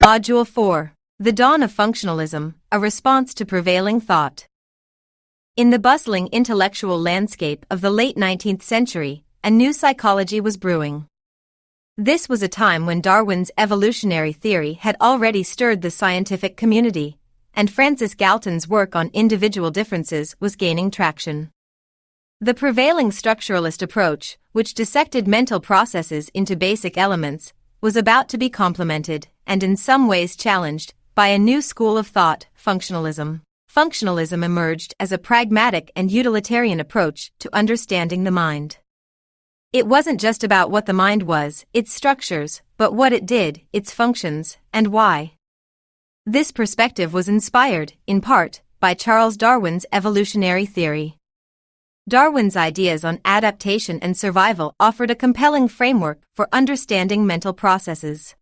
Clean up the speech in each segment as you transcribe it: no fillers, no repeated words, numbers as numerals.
Module 4. The Dawn of Functionalism, a Response to Prevailing Thought. In the bustling intellectual landscape of the late 19th century, a new psychology was brewing. This was a time when Darwin's evolutionary theory had already stirred the scientific community, and Francis Galton's work on individual differences was gaining traction. The prevailing structuralist approach, which dissected mental processes into basic elements, was about to be complemented, and in some ways challenged, by a new school of thought, functionalism. Functionalism emerged as a pragmatic and utilitarian approach to understanding the mind. It wasn't just about what the mind was, its structures, but what it did, its functions, and why. This perspective was inspired, in part, by Charles Darwin's evolutionary theory. Darwin's ideas on adaptation and survival offered a compelling framework for understanding mental processes.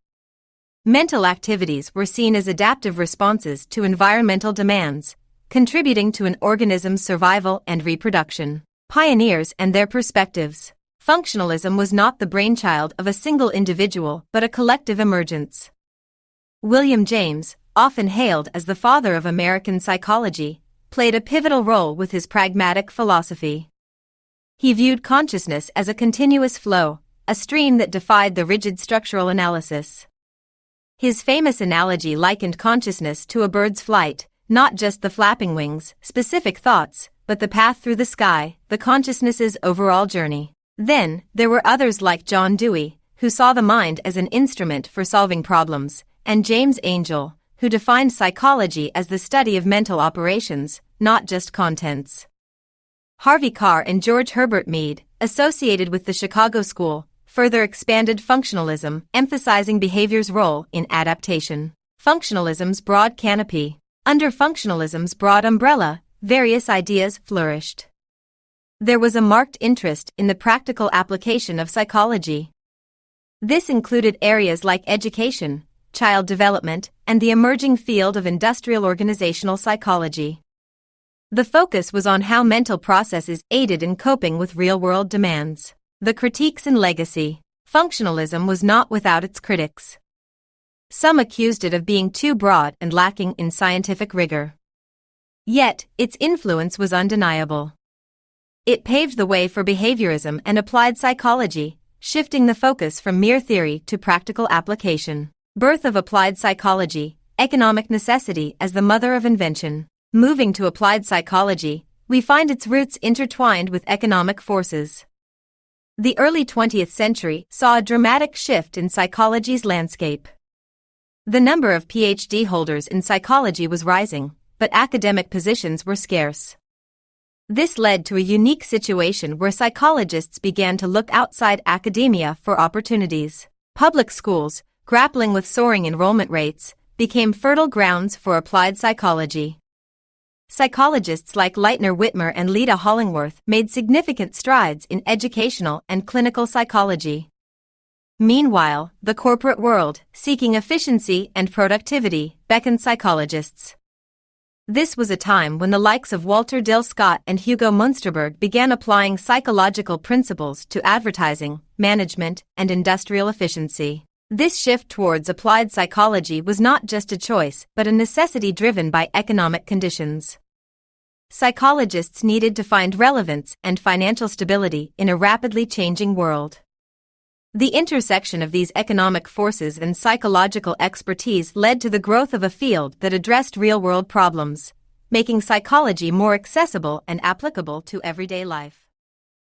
Mental activities were seen as adaptive responses to environmental demands, contributing to an organism's survival and reproduction. Pioneers and their perspectives. Functionalism was not the brainchild of a single individual but a collective emergence. William James, often hailed as the father of American psychology, played a pivotal role with his pragmatic philosophy. He viewed consciousness as a continuous flow, a stream that defied the rigid structural analysis. His famous analogy likened consciousness to a bird's flight, not just the flapping wings, specific thoughts, but the path through the sky, the consciousness's overall journey. Then, there were others like John Dewey, who saw the mind as an instrument for solving problems, and James Angel, who defined psychology as the study of mental operations, not just contents. Harvey Carr and George Herbert Mead, associated with the Chicago School, further expanded functionalism, emphasizing behavior's role in adaptation. Functionalism's broad canopy. Under functionalism's broad umbrella, various ideas flourished. There was a marked interest in the practical application of psychology. This included areas like education, child development, and the emerging field of industrial organizational psychology. The focus was on how mental processes aided in coping with real-world demands. The critiques and legacy. Functionalism was not without its critics. Some accused it of being too broad and lacking in scientific rigor. Yet, its influence was undeniable. It paved the way for behaviorism and applied psychology, shifting the focus from mere theory to practical application. Birth of applied psychology, economic necessity as the mother of invention. Moving to applied psychology, we find its roots intertwined with economic forces. The early 20th century saw a dramatic shift in psychology's landscape. The number of PhD holders in psychology was rising, but academic positions were scarce. This led to a unique situation where psychologists began to look outside academia for opportunities. Public schools, grappling with soaring enrollment rates, became fertile grounds for applied psychology. Psychologists like Lightner Whitmer and Leda Hollingworth made significant strides in educational and clinical psychology. Meanwhile, the corporate world, seeking efficiency and productivity, beckoned psychologists. This was a time when the likes of Walter Dill Scott and Hugo Munsterberg began applying psychological principles to advertising, management, and industrial efficiency. This shift towards applied psychology was not just a choice but a necessity driven by economic conditions. Psychologists needed to find relevance and financial stability in a rapidly changing world. The intersection of these economic forces and psychological expertise led to the growth of a field that addressed real-world problems, making psychology more accessible and applicable to everyday life.